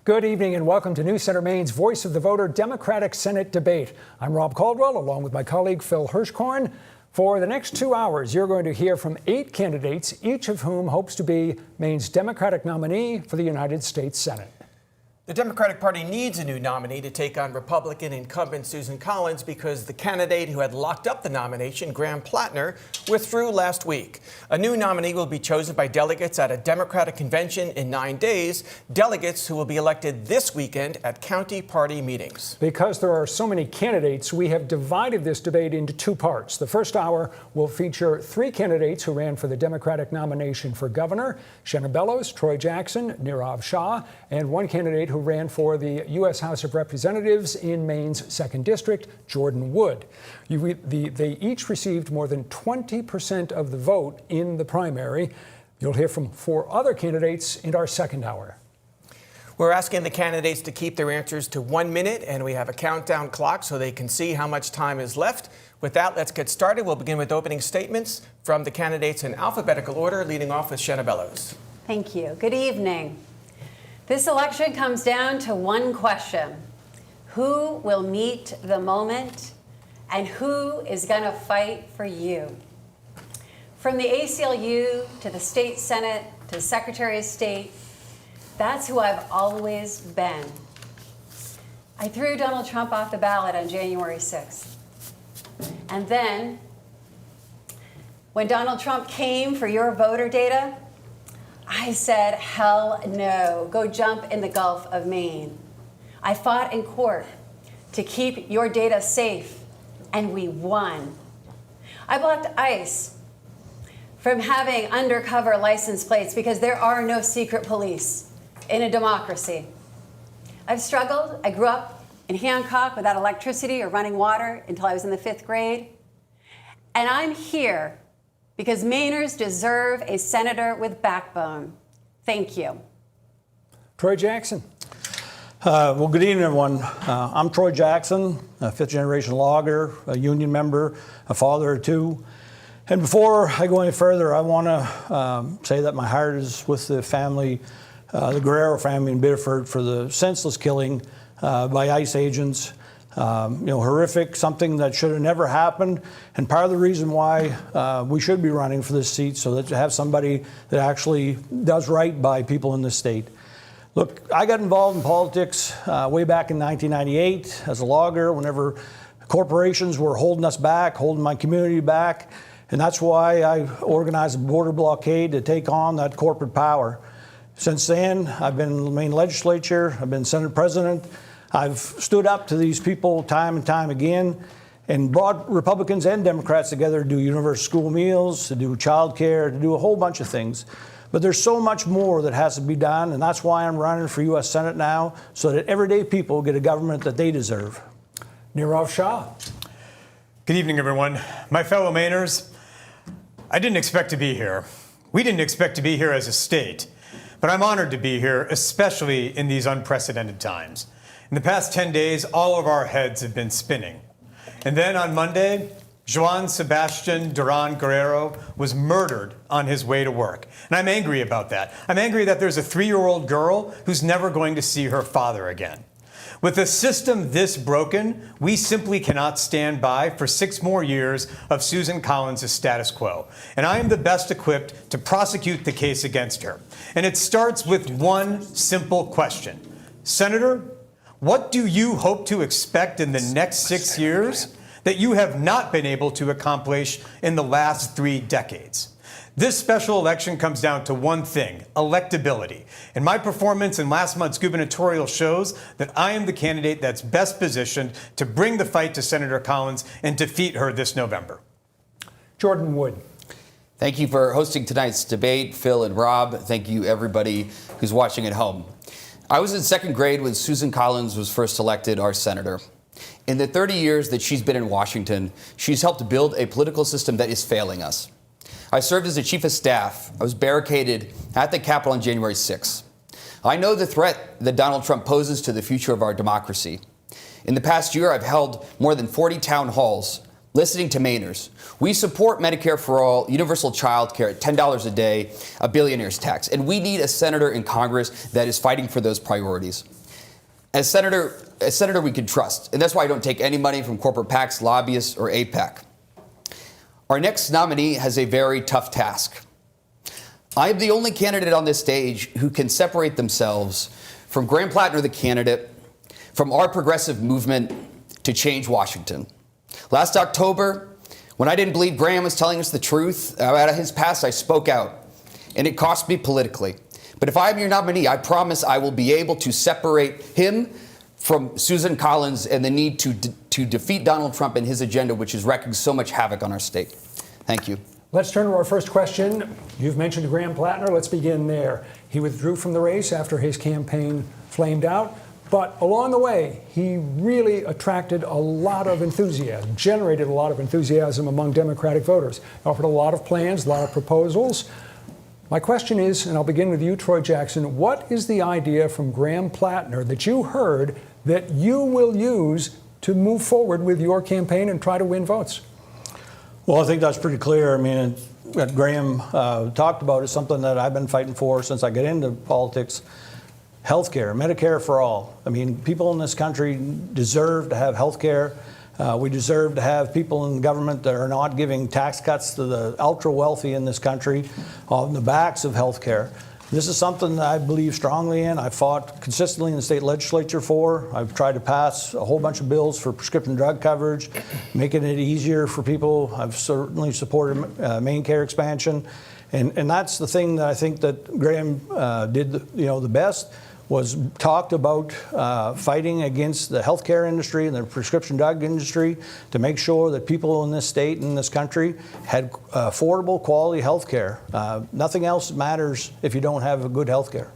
Good evening and welcome to News Center Maine's Voice of the Voter Democratic Senate debate. I'm Rob Caldwell along with my colleague Phil Hirschkorn. For the next 2 hours, you're going to hear from 8 candidates, each of whom hopes to be Maine's Democratic nominee for the United States Senate. The Democratic Party needs a new nominee to take on Republican incumbent Susan Collins because the candidate who had locked up the nomination, Graham Platner, withdrew last week. A new nominee will be chosen by delegates at a Democratic convention in 9 days, delegates who will be elected this weekend at county party meetings. Because there are so many candidates, we have divided this debate into 2 parts. The first hour will feature 3 candidates who ran for the Democratic nomination for governor, Shenna Bellows, Troy Jackson, Nirav, Shah, and 1 candidate who ran for the U.S. House of Representatives in Maine's 2nd District, Jordan Wood. They each received more than 20% of the vote in the primary. You'll hear from 4 other candidates in our second hour. We're asking the candidates to keep their answers to 1 minute, and we have a countdown clock so they can see how much time is left. With that, let's get started. We'll begin with opening statements from the candidates in alphabetical order, leading off with Shenna Bellows. Thank you. Good evening. This election comes down to one question. Who will meet the moment and who is going to fight for you? From the ACLU to the state senate to the Secretary of State, that's who I've always been. I threw Donald Trump off the ballot on January 6th. And then, when Donald Trump came for your voter data, I said, hell no, go jump in the Gulf of Maine. I fought in court to keep your data safe, and we won. I blocked ICE from having undercover license plates because there are no secret police in a democracy. I've struggled. I grew up in Hancock without electricity or running water until I was in the 5th grade. And I'm here because Mainers deserve a senator with backbone. Thank you. Troy Jackson. Well, good evening, everyone. I'm Troy Jackson, a 5th-generation logger, a union member, a father of 2. And before I go any further, I want to say that my heart is with the family, the Guerrero family in Biddeford, for the senseless killing by ICE agents. Horrific, something that should have never happened. And part of the reason why we should be running for this seat, so that to have somebody that actually does right by people in this state. Look, I got involved in politics way back in 1998 as a logger, whenever corporations were holding us back, holding my community back. And that's why I organized a border blockade to take on that corporate power. Since then, I've been in the Maine legislature, I've been Senate president. I've stood up to these people time and time again and brought Republicans and Democrats together to do universal school meals, to do child care, to do a whole bunch of things. But there's so much more that has to be done, and that's why I'm running for U.S. Senate now, so that everyday people get a government that they deserve. Nirav Shah. Good evening, everyone. My fellow Mainers, I didn't expect to be here. We didn't expect to be here as a state, but I'm honored to be here, especially in these unprecedented times. In the past 10 days, all of our heads have been spinning. And then on Monday, Juan Sebastian Duran Guerrero was murdered on his way to work. And I'm angry about that. I'm angry that there's a 3-year-old girl who's never going to see her father again. With a system this broken, we simply cannot stand by for 6 more years of Susan Collins' status quo. And I am the best equipped to prosecute the case against her. And it starts with one simple question. Senator, what do you hope to expect in the next 6 years that you have not been able to accomplish in the last 3 decades? This special election comes down to one thing, electability. And my performance in last month's gubernatorial shows that I am the candidate that's best positioned to bring the fight to Senator Collins and defeat her this November. Jordan Wood. Thank you for hosting tonight's debate, Phil and Rob. Thank you, everybody who's watching at home. I was in 2nd grade when Susan Collins was first elected our senator. In the 30 years that she's been in Washington, she's helped build a political system that is failing us. I served as the chief of staff. I was barricaded at the Capitol on January 6th. I know the threat that Donald Trump poses to the future of our democracy. In the past year, I've held more than 40 town halls listening to Mainers. We support Medicare for all, universal child care at $10 a day, a billionaire's tax. And we need a senator in Congress that is fighting for those priorities. As senator we can trust, and that's why I don't take any money from corporate PACs, lobbyists, or AIPAC. Our next nominee has a very tough task. I am the only candidate on this stage who can separate themselves from Graham Platner, the candidate, from our progressive movement to change Washington. Last October, when I didn't believe Graham was telling us the truth about his past, I spoke out, and it cost me politically. But if I am your nominee, I promise I will be able to separate him from Susan Collins and the need to defeat Donald Trump and his agenda, which is wreaking so much havoc on our state. Thank you. Let's turn to our first question. You've mentioned Graham Platner. Let's begin there. He withdrew from the race after his campaign flamed out. But along the way, he really attracted a lot of enthusiasm, generated a lot of enthusiasm among Democratic voters, offered a lot of plans, a lot of proposals. My question is, and I'll begin with you, Troy Jackson, what is the idea from Graham Platner that you heard that you will use to move forward with your campaign and try to win votes? Well, I think that's pretty clear. I mean, what Graham talked about is something that I've been fighting for since I got into politics. Healthcare, Medicare for all. I mean, people in this country deserve to have health care. We deserve to have people in government that are not giving tax cuts to the ultra wealthy in this country on the backs of health care. This is something that I believe strongly in. I fought consistently in the state legislature for. I've tried to pass a whole bunch of bills for prescription drug coverage, making it easier for people. I've certainly supported Maine care expansion. And that's the thing that I think that Graham did the best, was talked about fighting against the healthcare industry and the prescription drug industry to make sure that people in this state and this country had affordable, quality health care. Nothing else matters if you don't have a good health care.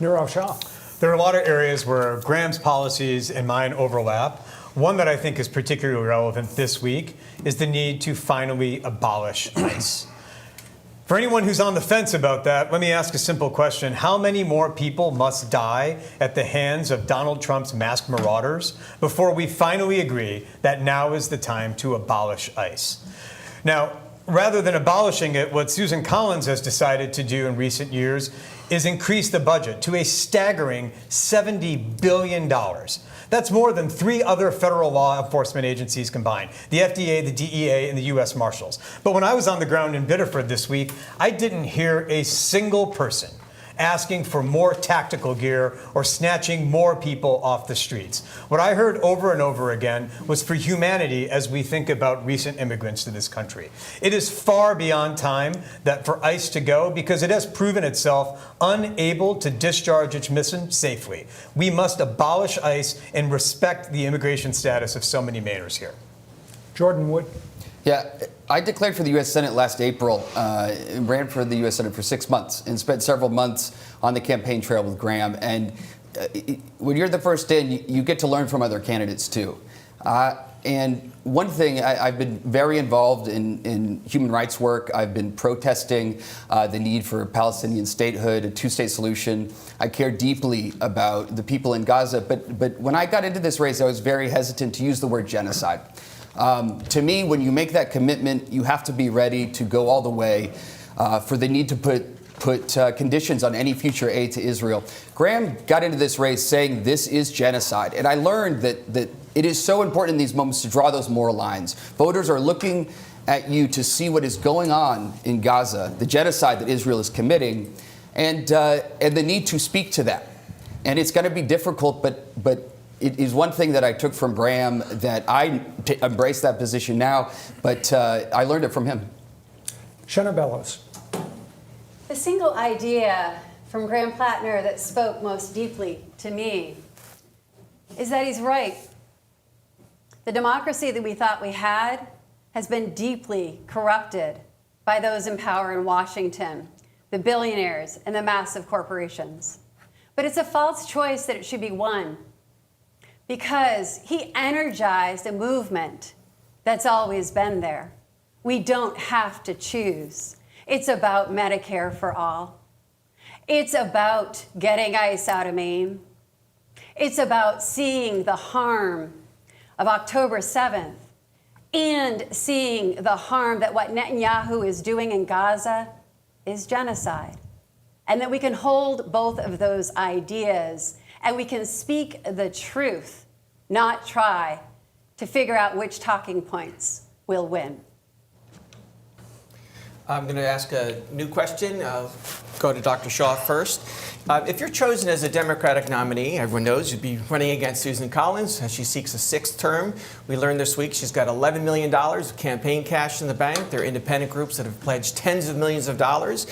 Nirav, Shah. There are a lot of areas where Graham's policies and mine overlap. One that I think is particularly relevant this week is the need to finally abolish ICE. For anyone who's on the fence about that, let me ask a simple question. How many more people must die at the hands of Donald Trump's masked marauders before we finally agree that now is the time to abolish ICE? Now, rather than abolishing it, what Susan Collins has decided to do in recent years is increase the budget to a staggering $70 billion. That's more than 3 other federal law enforcement agencies combined, the FDA, the DEA, and the U.S. Marshals. But when I was on the ground in Biddeford this week, I didn't hear a single person asking for more tactical gear or snatching more people off the streets. What I heard over and over again was for humanity as we think about recent immigrants to this country. It is far beyond time that for ICE to go because it has proven itself unable to discharge its mission safely. We must abolish ICE and respect the immigration status of so many Mainers here. Jordan Wood. Yeah, I declared for the U.S. Senate last April and ran for the U.S. Senate for 6 months and spent several months on the campaign trail with Graham. And when you're the first in, you get to learn from other candidates, too. And one thing, I've been very involved in human rights work. I've been protesting the need for Palestinian statehood, a 2-state solution. I care deeply about the people in Gaza. But when I got into this race, I was very hesitant to use the word genocide. To me, when you make that commitment, you have to be ready to go all the way for the need to put conditions on any future aid to Israel. Graham got into this race saying this is genocide. And I learned that it is so important in these moments to draw those moral lines. Voters are looking at you to see what is going on in Gaza, the genocide that Israel is committing, and the need to speak to that. And it's going to be difficult, but it is one thing that I took from Graham that I embrace that position now, but I learned it from him. Shenna Bellows. The single idea from Graham Platner that spoke most deeply to me is that he's right. The democracy that we thought we had has been deeply corrupted by those in power in Washington, the billionaires and the massive corporations. But it's a false choice that it should be won, because he energized a movement that's always been there. We don't have to choose. It's about Medicare for all. It's about getting ICE out of Maine. It's about seeing the harm of October 7th and seeing the harm that what Netanyahu is doing in Gaza is genocide. And that we can hold both of those ideas and we can speak the truth, not try to figure out which talking points will win. I'm going to ask a new question. I'll go to Dr. Shah first. If you're chosen as a Democratic nominee, everyone knows you'd be running against Susan Collins as she seeks a 6th term. We learned this week she's got $11 million of campaign cash in the bank. There are independent groups that have pledged tens of millions of dollars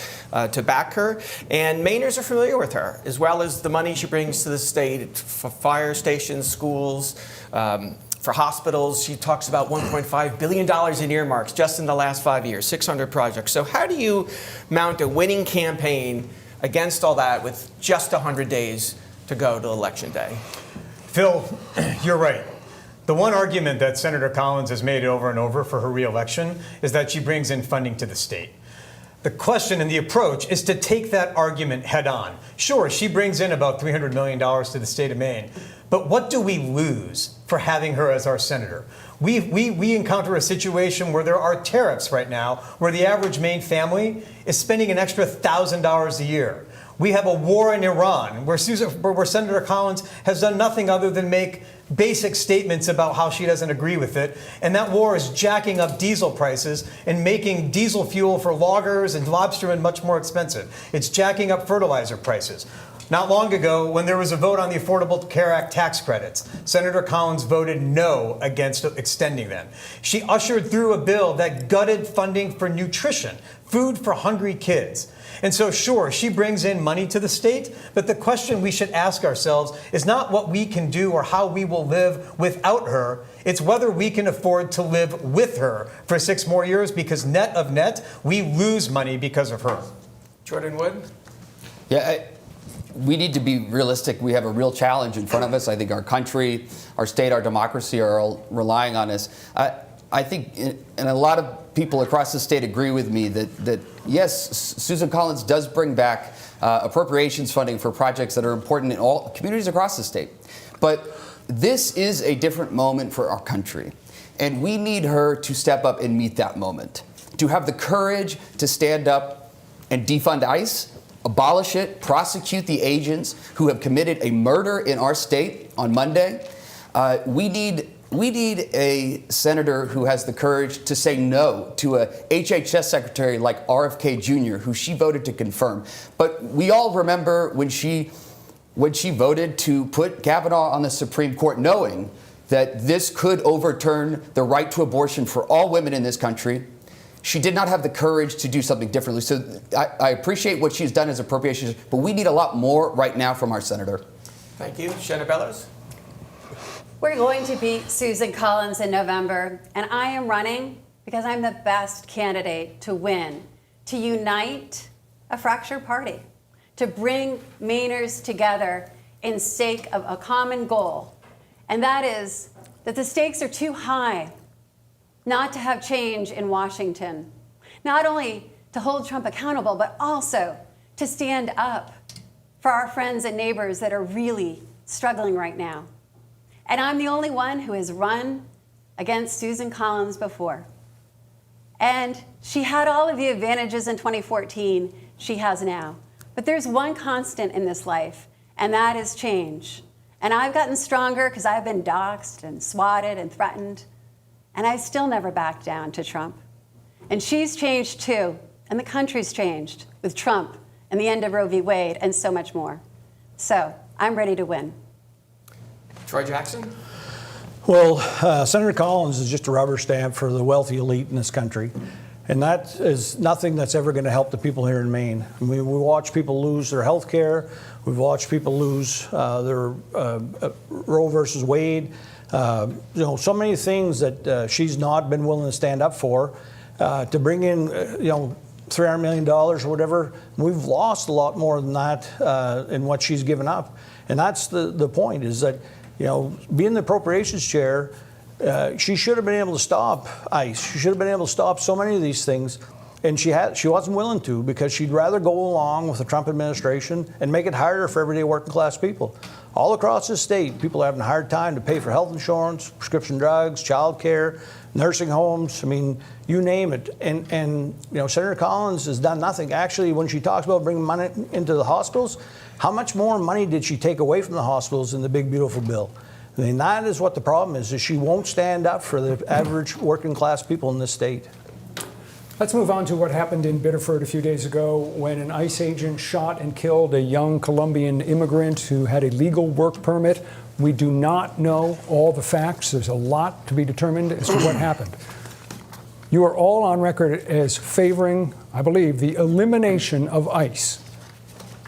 to back her. And Mainers are familiar with her, as well as the money she brings to the state for fire stations, schools, for hospitals. She talks about $1.5 billion in earmarks just in the last 5 years, 600 projects. So how do you mount a winning campaign against all that with just 100 days to go to Election Day? Phil, you're right. The one argument that Senator Collins has made over and over for her reelection is that she brings in funding to the state. The question and the approach is to take that argument head on. Sure, she brings in about $300 million to the state of Maine, but what do we lose for having her as our senator? We encounter a situation where there are tariffs right now, where the average Maine family is spending an extra $1,000 a year. We have a war in Iran, where Senator Collins has done nothing other than make basic statements about how she doesn't agree with it. And that war is jacking up diesel prices and making diesel fuel for loggers and lobstermen much more expensive. It's jacking up fertilizer prices. Not long ago, when there was a vote on the Affordable Care Act tax credits, Senator Collins voted no against extending them. She ushered through a bill that gutted funding for nutrition, food for hungry kids. And so, sure, she brings in money to the state, but the question we should ask ourselves is not what we can do or how we will live without her. It's whether we can afford to live with her for 6 more years, because net of net, we lose money because of her. Jordan Wood? Yeah, we need to be realistic. We have a real challenge in front of us. I think our country, our state, our democracy are all relying on us. I think, and a lot of people across the state agree with me that yes, Susan Collins does bring back appropriations funding for projects that are important in all communities across the state. But this is a different moment for our country. And we need her to step up and meet that moment, to have the courage to stand up and defund ICE, abolish it, prosecute the agents who have committed a murder in our state on Monday. We need a senator who has the courage to say no to a HHS secretary like RFK Jr., who she voted to confirm. But we all remember when she voted to put Kavanaugh on the Supreme Court, knowing that this could overturn the right to abortion for all women in this country. She did not have the courage to do something differently. So I appreciate what she's done as appropriations, but we need a lot more right now from our senator. Thank you. Shenna Bellows? We're going to beat Susan Collins in November, and I am running because I'm the best candidate to win, to unite a fractured party, to bring Mainers together in sake of a common goal, and that is that the stakes are too high not to have change in Washington, not only to hold Trump accountable, but also to stand up for our friends and neighbors that are really struggling right now. And I'm the only one who has run against Susan Collins before. And she had all of the advantages in 2014 she has now. But there's one constant in this life, and that is change. And I've gotten stronger because I've been doxxed and swatted and threatened. And I still never backed down to Trump. And she's changed too, and the country's changed with Trump and the end of Roe v. Wade and so much more. So I'm ready to win. Troy Jackson? Well, Senator Collins is just a rubber stamp for the wealthy elite in this country. And that is nothing that's ever going to help the people here in Maine. I mean, we watch people lose their health care. We've watched people lose their Roe versus Wade. So many things that she's not been willing to stand up for. To bring in, $300 million or whatever, we've lost a lot more than that in what she's given up. And that's the point, is that, being the appropriations chair, she should have been able to stop ICE. She should have been able to stop so many of these things. and she wasn't willing to, because she'd rather go along with the Trump administration and make it harder for everyday working class people. All across the state, people are having a hard time to pay for health insurance, prescription drugs, child care, nursing homes. I mean, you name it. And you know, Senator Collins has done nothing. Actually, when she talks about bringing money into the hospitals, how much more money did she take away from the hospitals in the big, beautiful bill? I mean, that is what the problem is she won't stand up for the average working class people in this state. Let's move on to what happened in Biddeford a few days ago when an ICE agent shot and killed a young Colombian immigrant who had a legal work permit. We do not know all the facts. There's a lot to be determined as to what happened. You are all on record as favoring, I believe, the elimination of ICE.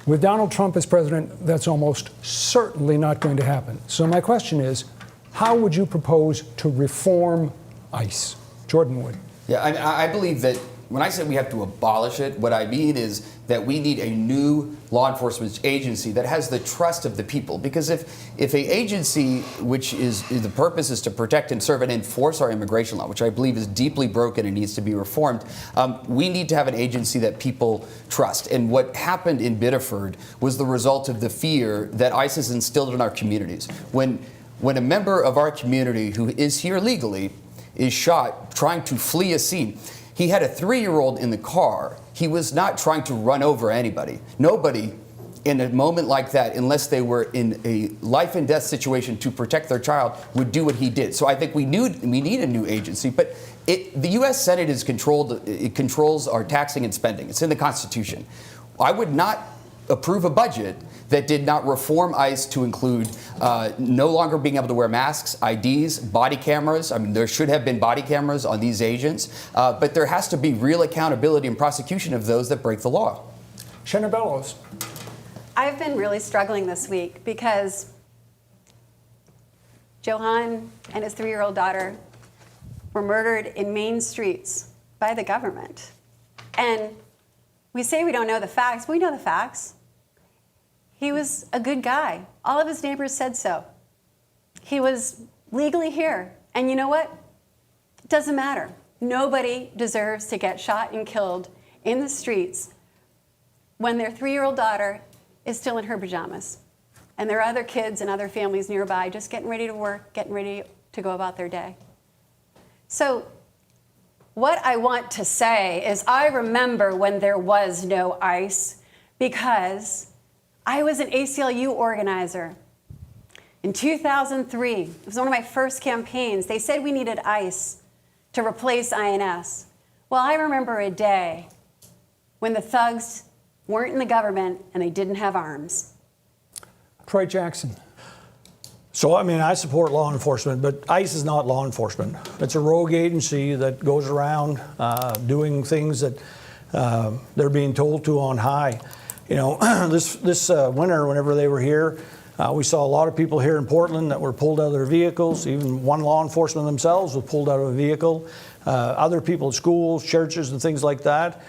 With Donald Trump as president, that's almost certainly not going to happen. So my question is, how would you propose to reform ICE? Jordan Wood. Yeah, I believe that when I say we have to abolish it, what I mean is that we need a new law enforcement agency that has the trust of the people. Because if an agency, which is the purpose is to protect and serve and enforce our immigration law, which I believe is deeply broken and needs to be reformed, we need to have an agency that people trust. And what happened in Biddeford was the result of the fear that ICE has instilled in our communities. When a member of our community who is here legally is shot trying to flee a scene. He had a 3-year-old in the car. He was not trying to run over anybody. Nobody in a moment like that, unless they were in a life and death situation to protect their child, would do what he did. So I think we need a new agency, but the U.S. Senate it controls our taxing and spending. It's in the Constitution. I would not approve a budget that did not reform ICE to include no longer being able to wear masks, IDs, body cameras. I mean, there should have been body cameras on these agents, but there has to be real accountability and prosecution of those that break the law. Shenna Bellows. I've been really struggling this week because Johan and his 3-year-old daughter were murdered in Maine streets by the government. And we say we don't know the facts, but we know the facts. He was a good guy. All of his neighbors said so. He was legally here. And you know what? It doesn't matter. Nobody deserves to get shot and killed in the streets when their 3-year-old daughter is still in her pajamas. And there are other kids and other families nearby just getting ready to work, getting ready to go about their day. So what I want to say is I remember when there was no ICE because I was an ACLU organizer. In 2003, it was one of my first campaigns. They said we needed ICE to replace INS. Well, I remember a day when the thugs weren't in the government and they didn't have arms. Troy Jackson. So, I mean, I support law enforcement, but ICE is not law enforcement. It's a rogue agency that goes around doing things that they're being told to on high. You know, this winter, whenever they were here, we saw a lot of people here in Portland that were pulled out of their vehicles. Even one law enforcement themselves was pulled out of a vehicle. Other people at schools, churches, and things like that.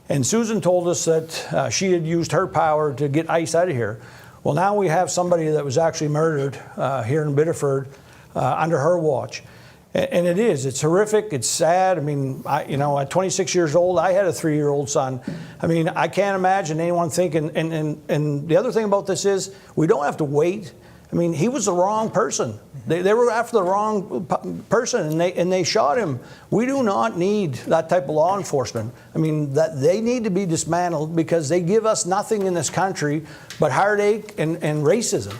And Susan told us that she had used her power to get ICE out of here. Well, now we have somebody that was actually murdered here in Biddeford under her watch. And it's horrific, it's sad. I mean, at 26 years old, I had a 3-year-old son. I mean, I can't imagine anyone thinking, and the other thing about this is, we don't have to wait. I mean, he was the wrong person. They were after the wrong person, and they shot him. We do not need that type of law enforcement. I mean, that they need to be dismantled because they give us nothing in this country but heartache and racism.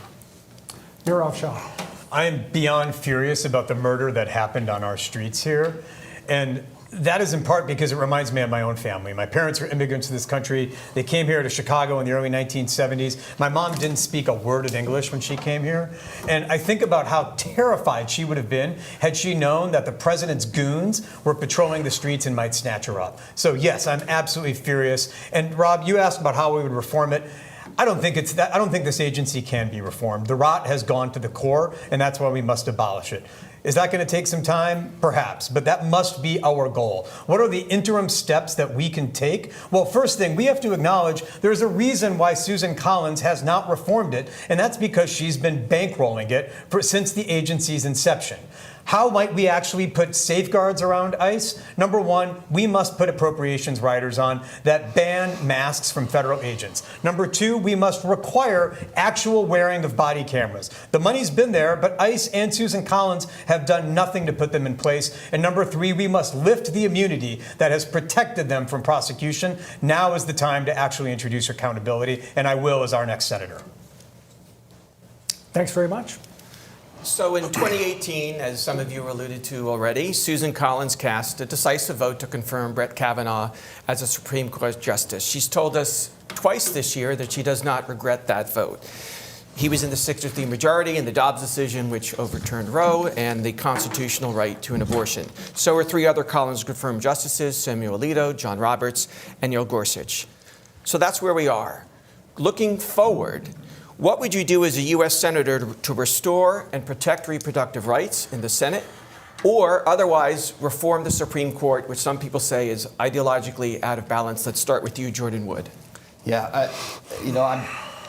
Nirav Shah. I am beyond furious about the murder that happened on our streets here. And that is in part because it reminds me of my own family. My parents were immigrants to this country. They came here to Chicago in the early 1970s. My mom didn't speak a word of English when she came here. And I think about how terrified she would have been had she known that the president's goons were patrolling the streets and might snatch her up. So yes, I'm absolutely furious. And Rob, you asked about how we would reform it. I don't think this agency can be reformed. The rot has gone to the core, and that's why we must abolish it. Is that going to take some time? Perhaps, but that must be our goal. What are the interim steps that we can take? Well, first thing, we have to acknowledge there's a reason why Susan Collins has not reformed it, and that's because she's been bankrolling it since the agency's inception. How might we actually put safeguards around ICE? Number one, we must put appropriations riders on that ban masks from federal agents. Number two, we must require actual wearing of body cameras. The money's been there, but ICE and Susan Collins have done nothing to put them in place. And number three, we must lift the immunity that has protected them from prosecution. Now is the time to actually introduce accountability, and I will as our next senator. Thanks very much. So in 2018, as some of you alluded to already, Susan Collins cast a decisive vote to confirm Brett Kavanaugh as a Supreme Court justice. She's told us twice this year that she does not regret that vote. He was in the 6-3 majority in the Dobbs decision, which overturned Roe and the constitutional right to an abortion. So are 3 other Collins-confirmed justices, Samuel Alito, John Roberts, and Neil Gorsuch. So that's where we are. Looking forward, what would you do as a U.S. Senator to restore and protect reproductive rights in the Senate, or otherwise reform the Supreme Court, which some people say is ideologically out of balance? Let's start with you, Jordan Wood. Yeah, I'm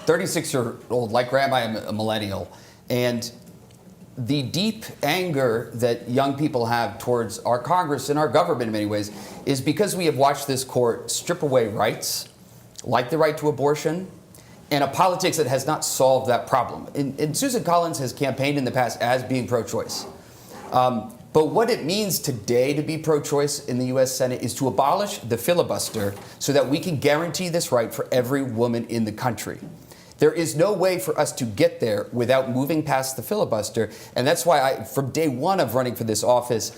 36-year-old. Like Graham, I am a millennial. And the deep anger that young people have towards our Congress and our government in many ways is because we have watched this court strip away rights, like the right to abortion, and a politics that has not solved that problem. And Susan Collins has campaigned in the past as being pro-choice. But what it means today to be pro-choice in the U.S. Senate is to abolish the filibuster so that we can guarantee this right for every woman in the country. There is no way for us to get there without moving past the filibuster. And that's why from day one of running for this office,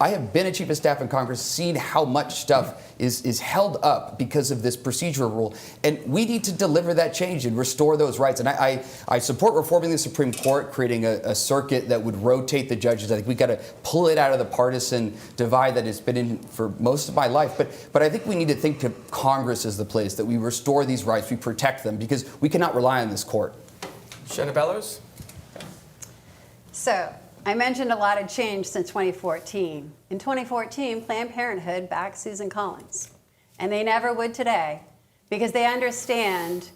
I have been a chief of staff in Congress, seen how much stuff is held up because of this procedural rule. And we need to deliver that change and restore those rights. And I support reforming the Supreme Court, creating a circuit that would rotate the judges. I think we've got to pull it out of the partisan divide that it's been in for most of my life. But I think we need to think to Congress as the place that we restore these rights, we protect them, because we cannot rely on this court. Shenna Bellows? So, I mentioned a lot of change since 2014. In 2014, Planned Parenthood backed Susan Collins. And they never would today, because they understand,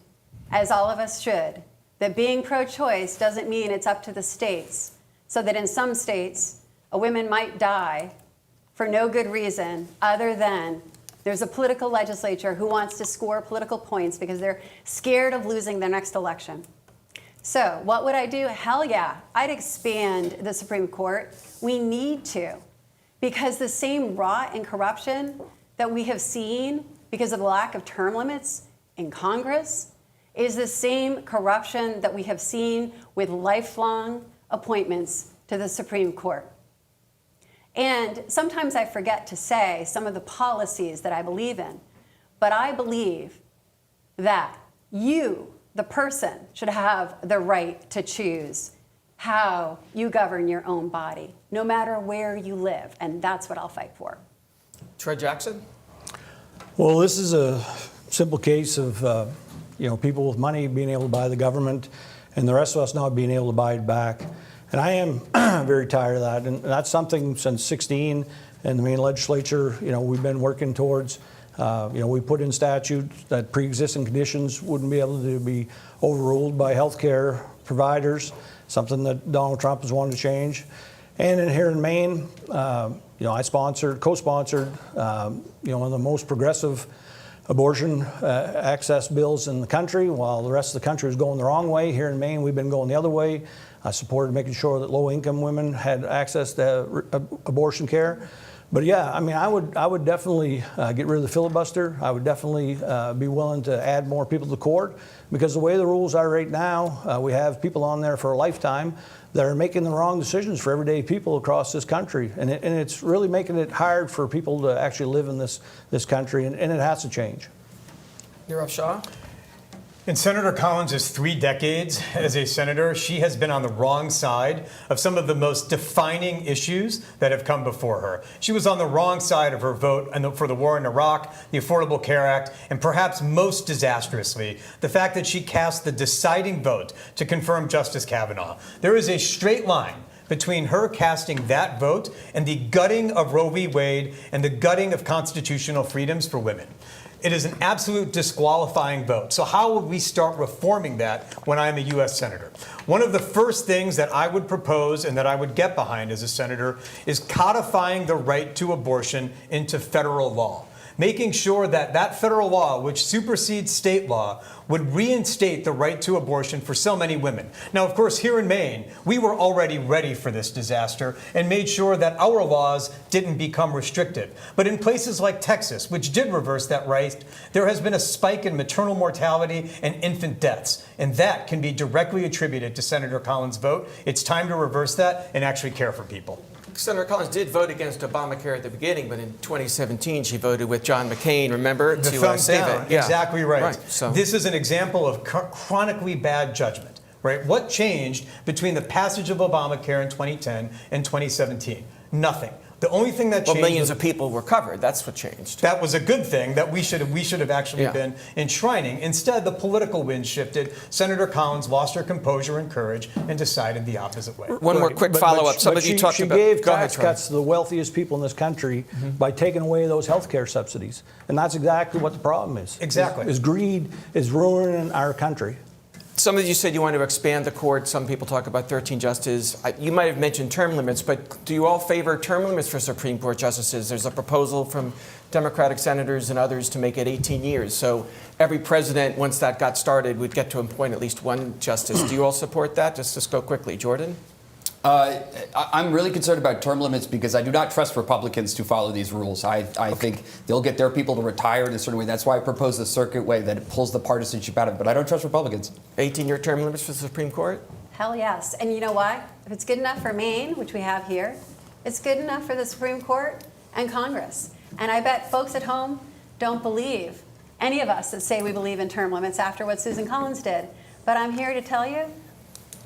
as all of us should, that being pro-choice doesn't mean it's up to the states. So that in some states, a woman might die for no good reason other than there's a political legislature who wants to score political points because they're scared of losing their next election. So what would I do? Hell yeah, I'd expand the Supreme Court. We need to, because the same rot and corruption that we have seen because of the lack of term limits in Congress is the same corruption that we have seen with lifelong appointments to the Supreme Court. And sometimes I forget to say some of the policies that I believe in, but I believe that you, the person, should have the right to choose how you govern your own body, no matter where you live. And that's what I'll fight for. Troy Jackson? Well, this is a simple case of people with money being able to buy the government and the rest of us not being able to buy it back. And I am very tired of that. And that's something since 16 in the Maine legislature, we've been working towards. We put in statutes that pre-existing conditions wouldn't be able to be overruled by healthcare providers, something that Donald Trump has wanted to change. And here in Maine, I co-sponsored, one of the most progressive abortion access bills in the country. While the rest of the country is going the wrong way, here in Maine, we've been going the other way. I supported making sure that low-income women had access to abortion care. But yeah, I would definitely get rid of the filibuster. I would definitely be willing to add more people to the court, because the way the rules are right now, we have people on there for a lifetime that are making the wrong decisions for everyday people across this country. And it's really making it hard for people to actually live in this country, and it has to change. Nirav Shah? In Senator Collins' 3 decades as a senator, she has been on the wrong side of some of the most defining issues that have come before her. She was on the wrong side of her vote for the war in Iraq, the Affordable Care Act, and perhaps most disastrously, the fact that she cast the deciding vote to confirm Justice Kavanaugh. There is a straight line between her casting that vote and the gutting of Roe v. Wade and the gutting of constitutional freedoms for women. It is an absolute disqualifying vote. So how would we start reforming that when I'm a U.S. Senator? One of the first things that I would propose and that I would get behind as a senator is codifying the right to abortion into federal law. Making sure that that federal law, which supersedes state law, would reinstate the right to abortion for so many women. Now, of course, here in Maine, we were already ready for this disaster and made sure that our laws didn't become restrictive. But in places like Texas, which did reverse that right, there has been a spike in maternal mortality and infant deaths. And that can be directly attributed to Senator Collins' vote. It's time to reverse that and actually care for people. Senator Collins did vote against Obamacare at the beginning, but in 2017 she voted with John McCain, remember, The to thumbs save down. it. Yeah. Exactly right. So This is an example of chronically bad judgment, right? What changed between the passage of Obamacare in 2010 and 2017? Nothing. The only thing that changed millions of people were covered. That's what changed. that was a good thing that we should have actually Yeah. been enshrining. Instead, the political wind shifted. Senator Collins lost her composure and courage and decided the opposite way. One more quick follow-up. Some of you talked she about. gave Go ahead, tax Troy. cuts to the wealthiest people in this country by taking away those health care subsidies. And that's exactly what the problem is. Exactly. Is greed is ruining our country. Some of you said you want to expand the court. Some people talk about 13 justices. You might have mentioned term limits, but do you all favor term limits for Supreme Court justices? There's a proposal from Democratic senators and others to make it 18 years. So every president, once that got started, would get to appoint at least one justice. Do you all support that? Just go quickly. Jordan? I'm really concerned about term limits because I do not trust Republicans to follow these rules. I think they'll get their people to retire in a certain way. That's why I propose the circuit way that it pulls the partisanship out of it. But I don't trust Republicans. 18-year term limits for the Supreme Court? Hell yes. And you know why? If it's good enough for Maine, which we have here, it's good enough for the Supreme Court and Congress. And I bet folks at home don't believe any of us that say we believe in term limits after what Susan Collins did. But I'm here to tell you,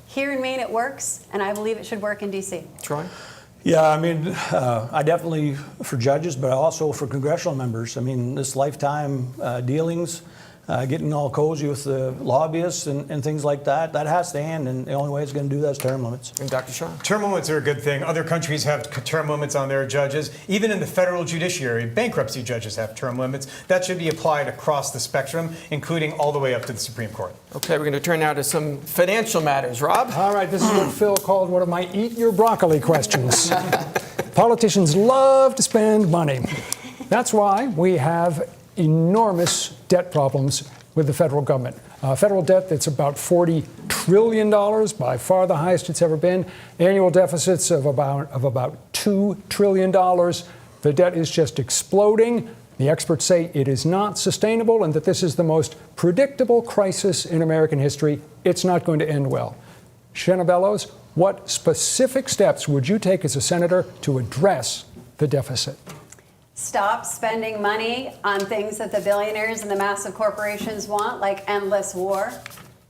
here in Maine it works, and I believe it should work in D.C. Troy? Yeah, I mean, I definitely for judges, but also for congressional members. I mean, this lifetime dealings, getting all cozy with the lobbyists and things like that, that has to end, and the only way it's going to do that is term limits. And Dr. Shah? Term limits are a good thing. Other countries have term limits on their judges. Even in the federal judiciary, bankruptcy judges have term limits. That should be applied across the spectrum, including all the way up to the Supreme Court. Okay, we're going to turn now to some financial matters. Rob? All right, this is what Phil called one of my eat your broccoli questions. Politicians love to spend money. That's why we have enormous debt problems with the federal government. Federal debt that's about $40 trillion, by far the highest it's ever been. Annual deficits of about $2 trillion. The debt is just exploding. The experts say it is not sustainable and that this is the most predictable crisis in American history. It's not going to end well. Shenna Bellows, what specific steps would you take as a senator to address the deficit? Stop spending money on things that the billionaires and the massive corporations want, like endless war,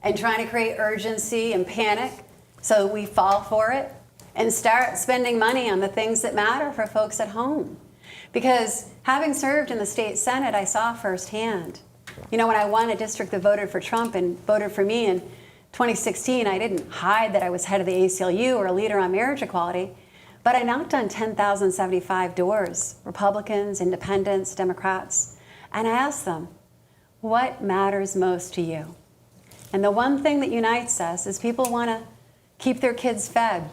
and trying to create urgency and panic so we fall for it, and start spending money on the things that matter for folks at home. Because having served in the state Senate, I saw firsthand. You know, when I won a district that voted for Trump and voted for me in 2016, I didn't hide that I was head of the ACLU or a leader on marriage equality. But I knocked on 10,075 doors, Republicans, Independents, Democrats, and I asked them, what matters most to you? And the one thing that unites us is people want to keep their kids fed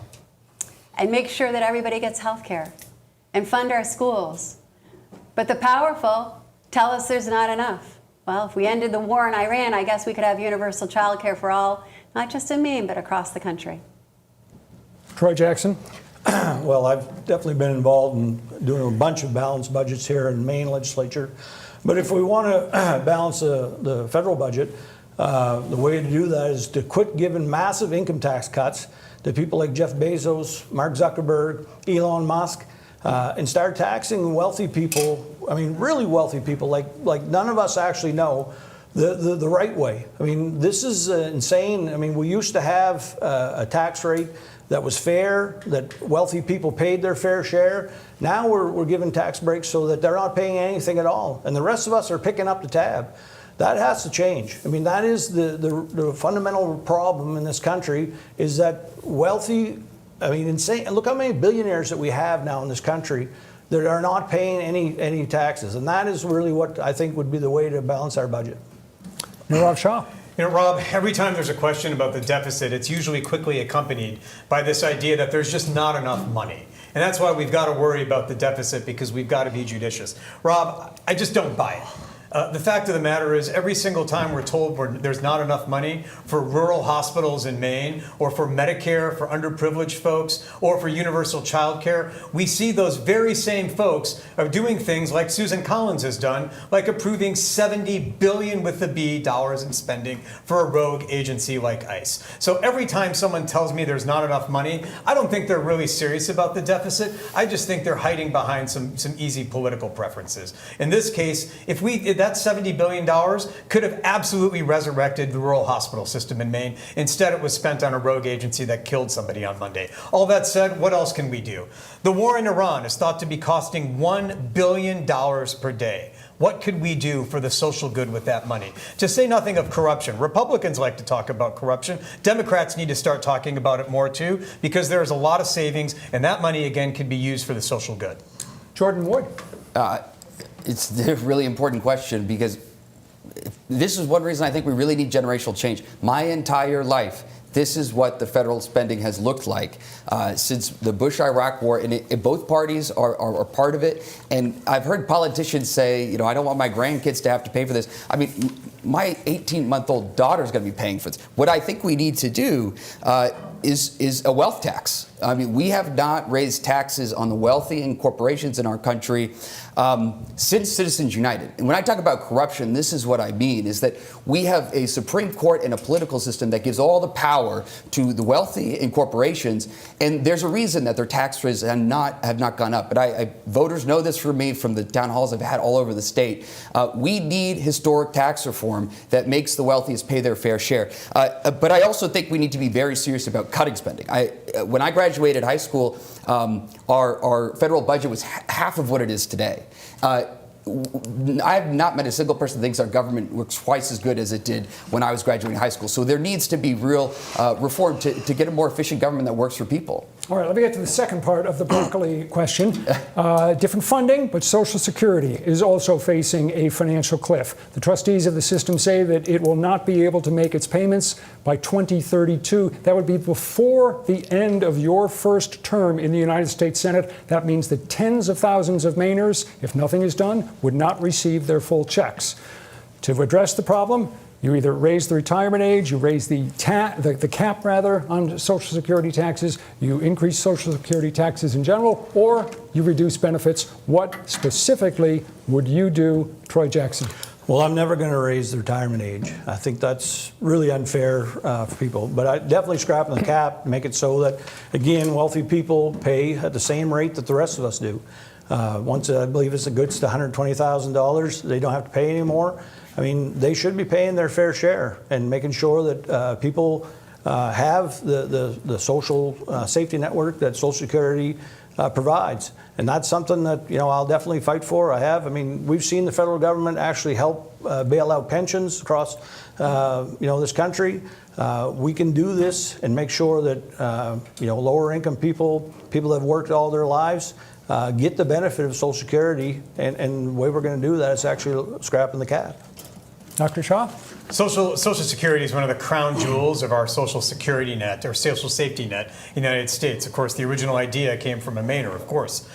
and make sure that everybody gets health care and fund our schools. But the powerful tell us there's not enough. Well, if we ended the war in Iran, I guess we could have universal child care for all, not just in Maine, but across the country. Troy Jackson? Well, I've definitely been involved in doing a bunch of balanced budgets here in the Maine legislature. But if we want to balance the federal budget, the way to do that is to quit giving massive income tax cuts to people like Jeff Bezos, Mark Zuckerberg, Elon Musk, and start taxing wealthy people. I mean, really wealthy people, like none of us actually know the right way. I mean, this is insane. I mean, we used to have a tax rate that was fair, that wealthy people paid their fair share. Now we're giving tax breaks so that they're not paying anything at all. And the rest of us are picking up the tab. That has to change. I mean, that is the fundamental problem in this country, is that wealthy I mean, insane. Look how many billionaires that we have now in this country that are not paying any taxes. And that is really what I think would be the way to balance our budget. Nirav Shah. You know, Rob, every time there's a question about the deficit, it's usually quickly accompanied by this idea that there's just not enough money. And that's why we've got to worry about the deficit, because we've got to be judicious. Rob, I just don't buy it. The fact of the matter is, every single time we're told there's not enough money for rural hospitals in Maine, or for Medicare for underprivileged folks, or for universal child care, we see those very same folks are doing things like Susan Collins has done, like approving $70 billion with the B dollars in spending for a rogue agency like ICE. So every time someone tells me there's not enough money, I don't think they're really serious about the deficit. I just think they're hiding behind some easy political preferences. In this case, that $70 billion could have absolutely resurrected the rural hospital system in Maine. Instead, it was spent on a rogue agency that killed somebody on Monday. All that said, what else can we do? The war in Iran is thought to be costing $1 billion per day. What could we do for the social good with that money? To say nothing of corruption. Republicans like to talk about corruption. Democrats need to start talking about it more too, because there's a lot of savings, and that money, again, can be used for the social good. Jordan Wood. It's a really important question, because this is one reason I think we really need generational change. My entire life, this is what the federal spending has looked like since the Bush-Iraq war, and both parties are part of it. And I've heard politicians say, I don't want my grandkids to have to pay for this. I mean, my 18-month-old daughter is going to be paying for this. What I think we need to do is a wealth tax. I mean, we have not raised taxes on the wealthy and corporations in our country since Citizens United. And when I talk about corruption, this is what I mean, is that we have a Supreme Court and a political system that gives all the power to the wealthy and corporations, and there's a reason that their tax rates have not gone up. But voters know this from me, from the town halls I've had all over the state. We need historic tax reform that makes the wealthiest pay their fair share. But I also think we need to be very serious about cutting spending. When I graduated high school, our federal budget was half of what it is today. I have not met a single person who thinks our government works twice as good as it did when I was graduating high school. So there needs to be real reform to get a more efficient government that works for people. All right, let me get to the second part of the broccoli question. Different funding, but Social Security is also facing a financial cliff. The trustees of the system say that it will not be able to make its payments by 2032. That would be before the end of your first term in the United States Senate. That means that tens of thousands of Mainers, if nothing is done, would not receive their full checks. To address the problem, you either raise the retirement age, you raise the cap on Social Security taxes, you increase Social Security taxes in general, or you reduce benefits. What specifically would you do, Troy Jackson? Well, I'm never going to raise the retirement age. I think that's really unfair for people. But I definitely scrap the cap, make it so that, again, wealthy people pay at the same rate that the rest of us do. Once I believe it gets to $120,000, they don't have to pay anymore. I mean, they should be paying their fair share and making sure that people have the social safety network that Social Security provides. And that's something that, I'll definitely fight for. I mean, we've seen the federal government actually help bail out pensions across, this country. We can do this and make sure that, lower income people that have worked all their lives, get the benefit of Social Security, and the way we're going to do that is actually scrapping the cap. Dr. Shah? Social Security is one of the crown jewels of our social security net, or social safety net, in the United States. Of course, the original idea came from a Mainer, of course.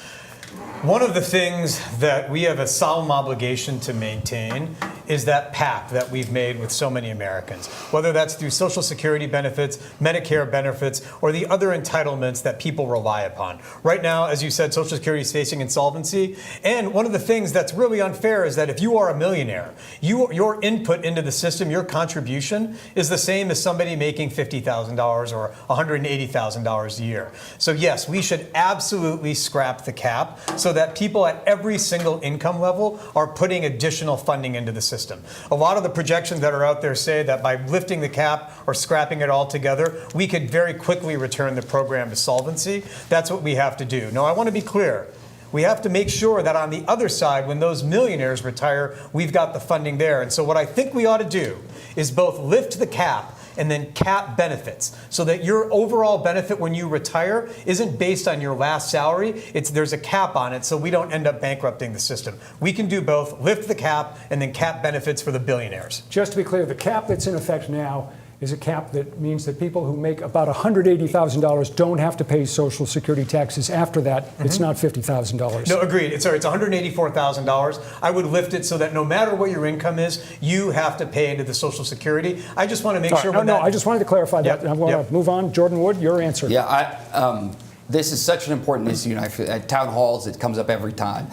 One of the things that we have a solemn obligation to maintain is that pact that we've made with so many Americans, whether that's through Social Security benefits, Medicare benefits, or the other entitlements that people rely upon. Right now, as you said, Social Security is facing insolvency. And one of the things that's really unfair is that if you are a millionaire, your input into the system, your contribution, is the same as somebody making $50,000 or $180,000 a year. So yes, we should absolutely scrap the cap so that people at every single income level are putting additional funding into the system. A lot of the projections that are out there say that by lifting the cap or scrapping it altogether, we could very quickly return the program to solvency. That's what we have to do. Now, I want to be clear. We have to make sure that on the other side, when those millionaires retire, we've got the funding there. And so what I think we ought to do is both lift the cap and then cap benefits so that your overall benefit when you retire isn't based on your last salary. There's a cap on it so we don't end up bankrupting the system. We can do both, lift the cap and then cap benefits for the billionaires. Just to be clear, the cap that's in effect now is a cap that means that people who make about $180,000 don't have to pay Social Security taxes after that. It's not $50,000. No, agreed. It's $184,000. I would lift it so that no matter what your income is, you have to pay into the Social Security. I just want to make sure. I just wanted to clarify that. Yep, I want to move on. Jordan Wood, your answer. Yeah, this is such an important issue, and I feel at town halls it comes up every time.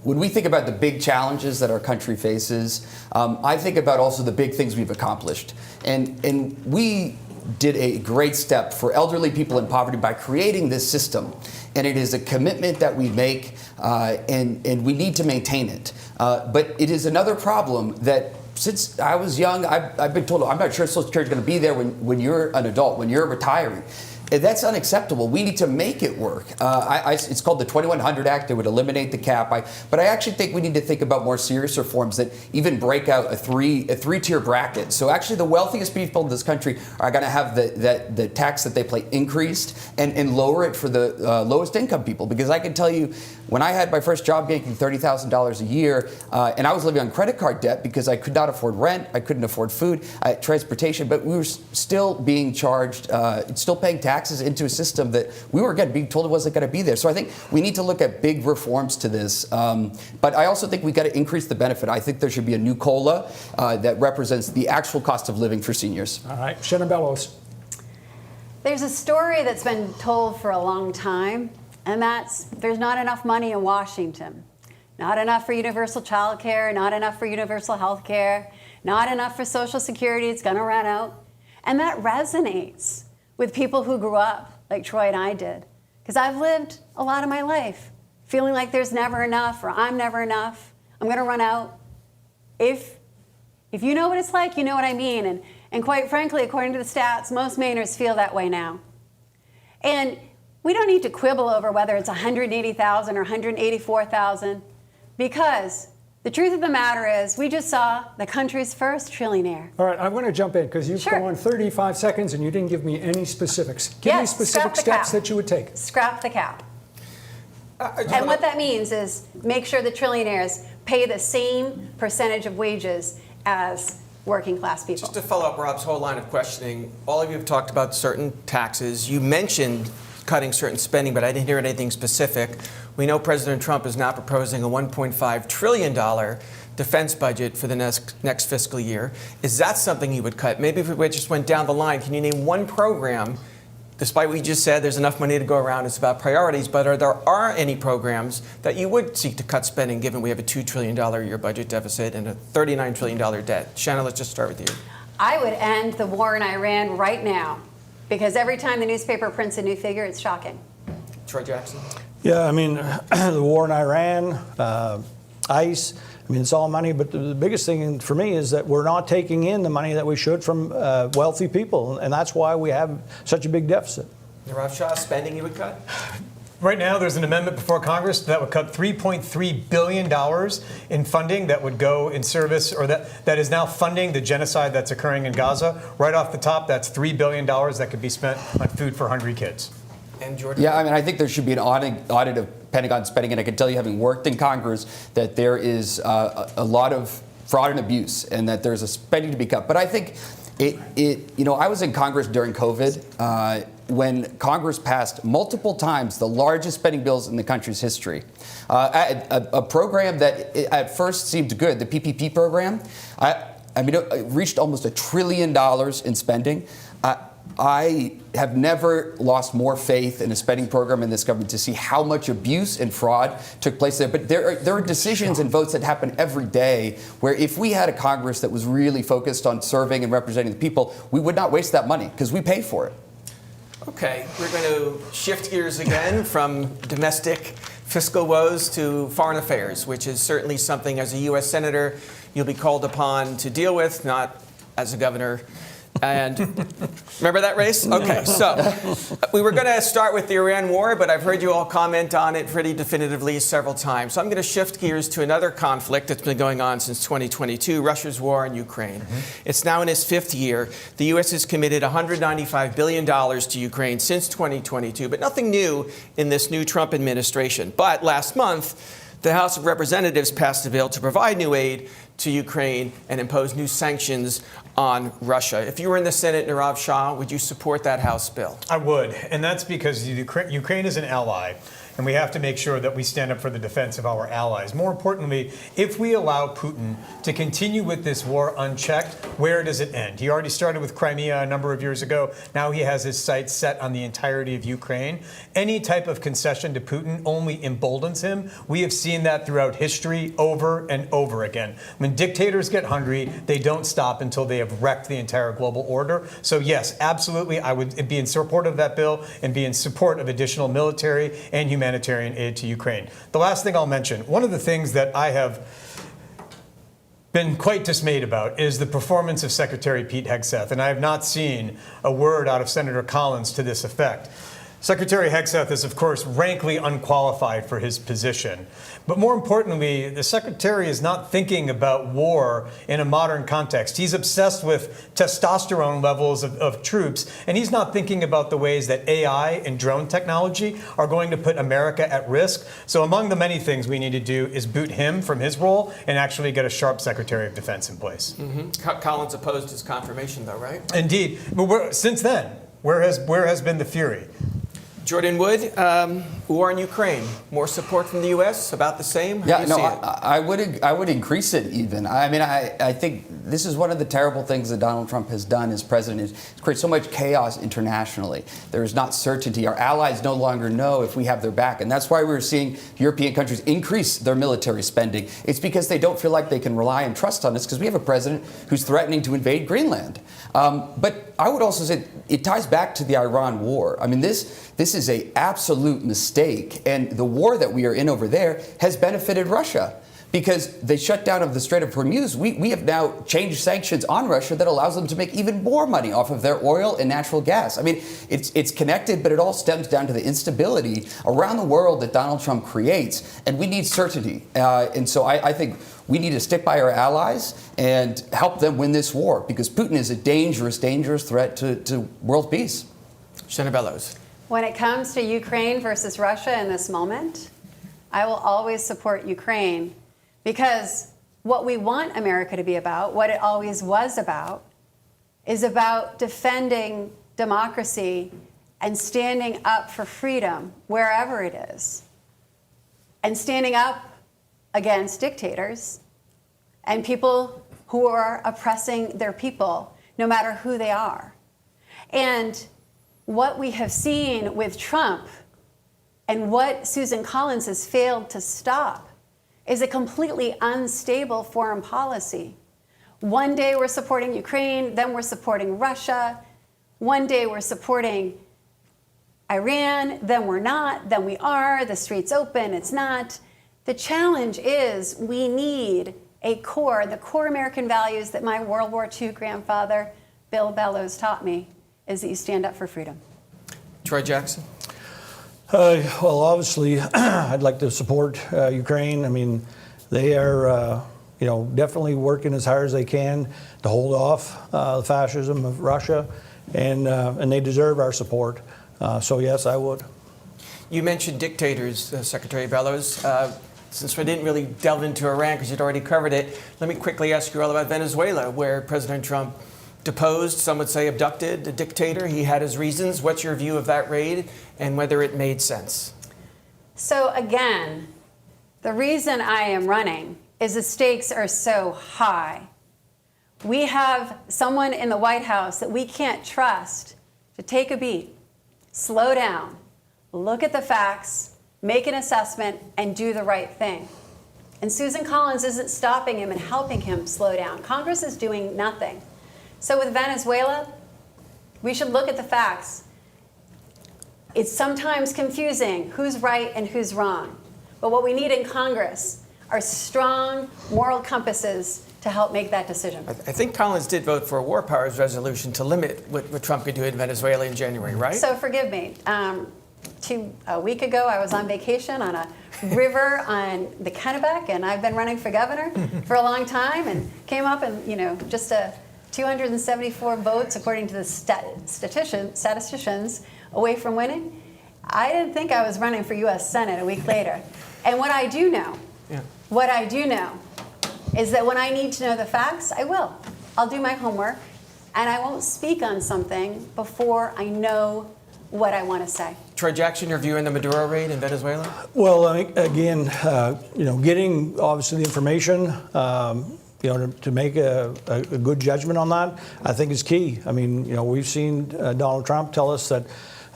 When we think about the big challenges that our country faces, I think about also the big things we've accomplished. And we did a great step for elderly people in poverty by creating this system. And it is a commitment that we make, and we need to maintain it. But it is another problem that since I was young, I've been told, I'm not sure Social Security is going to be there when you're an adult, when you're retiring. That's unacceptable. We need to make it work. It's called the 2100 Act. It would eliminate the cap. But I actually think we need to think about more serious reforms that even break out a three-tier bracket. So actually the wealthiest people in this country are going to have the tax that they pay increased and lower it for the lowest income people. Because I can tell you, when I had my first job making $30,000 a year, and I was living on credit card debt because I could not afford rent, I couldn't afford food, transportation, but we were still being charged, still paying taxes into a system that we were being told it wasn't going to be there. So I think we need to look at big reforms to this. But I also think we got to increase the benefit. I think there should be a new COLA that represents the actual cost of living for seniors. All right, Shenna Bellows. There's a story that's been told for a long time, and that's there's not enough money in Washington. Not enough for universal child care, not enough for universal health care, not enough for Social Security, it's going to run out. And that resonates with people who grew up like Troy and I did. Because I've lived a lot of my life feeling like there's never enough or I'm never enough. I'm going to run out. If you know what it's like, you know what I mean. And quite frankly, according to the stats, most Mainers feel that way now. And we don't need to quibble over whether it's 180,000 or 184,000 because the truth of the matter is we just saw the country's first trillionaire. All right, I'm going to jump in because you've gone 35 seconds and you didn't give me any specifics. Give me specific steps that you would take. Scrap the cap. And what that means is make sure the trillionaires pay the same percentage of wages as working class people. Just to follow up Rob's whole line of questioning, all of you have talked about certain taxes. You mentioned cutting certain spending, but I didn't hear anything specific. We know President Trump is now proposing a $1.5 trillion defense budget for the next fiscal year. Is that something you would cut? Maybe if we just went down the line, can you name one program, despite what you just said, there's enough money to go around, it's about priorities, but are there any programs that you would seek to cut spending given we have a $2 trillion a year budget deficit and a $39 trillion debt? Shenna, let's just start with you. I would end the war in Iran right now because every time the newspaper prints a new figure, it's shocking. Troy Jackson? Yeah, I mean, the war in Iran, ICE, I mean, it's all money, but the biggest thing for me is that we're not taking in the money that we should from wealthy people, and that's why we have such a big deficit. Nirav Shah, spending you would cut? Right now, there's an amendment before Congress that would cut $3.3 billion in funding that would go in service, or that is now funding the genocide that's occurring in Gaza. Right off the top, that's $3 billion that could be spent on food for hungry kids. And Jordan? Yeah, I mean, I think there should be an audit of Pentagon spending, and I can tell you, having worked in Congress, that there is a lot of fraud and abuse, and that there's a spending to be cut. But I think I was in Congress during COVID when Congress passed multiple times the largest spending bills in the country's history. A program that at first seemed good, the PPP program, it reached almost $1 trillion in spending. I have never lost more faith in a spending program in this government to see how much abuse and fraud took place there. But there are decisions and votes that happen every day where if we had a Congress that was really focused on serving and representing the people, we would not waste that money because we pay for it. Okay, we're going to shift gears again from domestic fiscal woes to foreign affairs, which is certainly something as a U.S. Senator you'll be called upon to deal with, not as a governor. And remember that race? Okay, so we were going to start with the Iran war, but I've heard you all comment on it pretty definitively several times. So I'm going to shift gears to another conflict that's been going on since 2022, Russia's war in Ukraine. It's now in its 5th year. The U.S. has committed $195 billion to Ukraine since 2022, but nothing new in this new Trump administration. But last month, the House of Representatives passed a bill to provide new aid to Ukraine and impose new sanctions on Russia. If you were in the Senate, Nirav, Shah, would you support that House bill? I would, and that's because Ukraine is an ally, and we have to make sure that we stand up for the defense of our allies. More importantly, if we allow Putin to continue with this war unchecked, where does it end? He already started with Crimea a number of years ago. Now he has his sights set on the entirety of Ukraine. Any type of concession to Putin only emboldens him. We have seen that throughout history over and over again. When dictators get hungry, they don't stop until they have wrecked the entire global order. So yes, absolutely, I would be in support of that bill and be in support of additional military and humanitarian aid to Ukraine. The last thing I'll mention, one of the things that I have been quite dismayed about is the performance of Secretary Pete Hegseth, and I have not seen a word out of Senator Collins to this effect. Secretary Hegseth is, of course, rankly unqualified for his position. But more importantly, the secretary is not thinking about war in a modern context. He's obsessed with testosterone levels of troops, and he's not thinking about the ways that AI and drone technology are going to put America at risk. So among the many things we need to do is boot him from his role and actually get a sharp Secretary of Defense in place. Collins opposed his confirmation, though, right? Indeed. But since then, where has been the fury? Jordan Wood, war in Ukraine, more support from the U.S., about the same? How do you see it? I would increase it even. I mean, I think this is one of the terrible things that Donald Trump has done as president is create so much chaos internationally. There is not certainty. Our allies no longer know if we have their back, and that's why we're seeing European countries increase their military spending. It's because they don't feel like they can rely and trust on us because we have a president who's threatening to invade Greenland. But I would also say it ties back to the Iran war. I mean, this is an absolute mistake, and the war that we are in over there has benefited Russia because they shut down of the Strait of Hormuz. We have now changed sanctions on Russia that allows them to make even more money off of their oil and natural gas. I mean, it's connected, but it all stems down to the instability around the world that Donald Trump creates, and we need certainty. And so I think we need to stick by our allies and help them win this war because Putin is a dangerous, dangerous threat to world peace. Shenna Bellows. When it comes to Ukraine versus Russia in this moment, I will always support Ukraine because what we want America to be about, what it always was about, is about defending democracy and standing up for freedom wherever it is, and standing up against dictators and people who are oppressing their people, no matter who they are. And what we have seen with Trump and what Susan Collins has failed to stop is a completely unstable foreign policy. One day we're supporting Ukraine, then we're supporting Russia. One day we're supporting Iran, then we're not, then we are. The street's open, it's not. The challenge is we need the core American values that my World War II grandfather, Bill Bellows, taught me, is that you stand up for freedom. Troy Jackson. Well, obviously, I'd like to support Ukraine. I mean, they are, definitely working as hard as they can to hold off the fascism of Russia, and they deserve our support. So yes, I would. You mentioned dictators, Secretary Bellows. Since we didn't really delve into Iran because you'd already covered it, let me quickly ask you all about Venezuela, where President Trump deposed, some would say abducted, a dictator. He had his reasons. What's your view of that raid and whether it made sense? So again, the reason I am running is the stakes are so high. We have someone in the White House that we can't trust to take a beat, slow down, look at the facts, make an assessment, and do the right thing. And Susan Collins isn't stopping him and helping him slow down. Congress is doing nothing. So with Venezuela, we should look at the facts. It's sometimes confusing who's right and who's wrong. But what we need in Congress are strong moral compasses to help make that decision. I think Collins did vote for a war powers resolution to limit what Trump could do in Venezuela in January, right? So forgive me. A week ago, I was on vacation on a river on the Kennebec, and I've been running for governor for a long time, and came up and, just 274 votes, according to the statisticians, away from winning. I didn't think I was running for U.S. Senate a week later. And what I do know is that when I need to know the facts, I will. I'll do my homework, and I won't speak on something before I know what I want to say. Troy Jackson, your view on the Maduro raid in Venezuela? Well, I think, again, getting obviously the information, to make a good judgment on that, I think is key. I mean, we've seen Donald Trump tell us that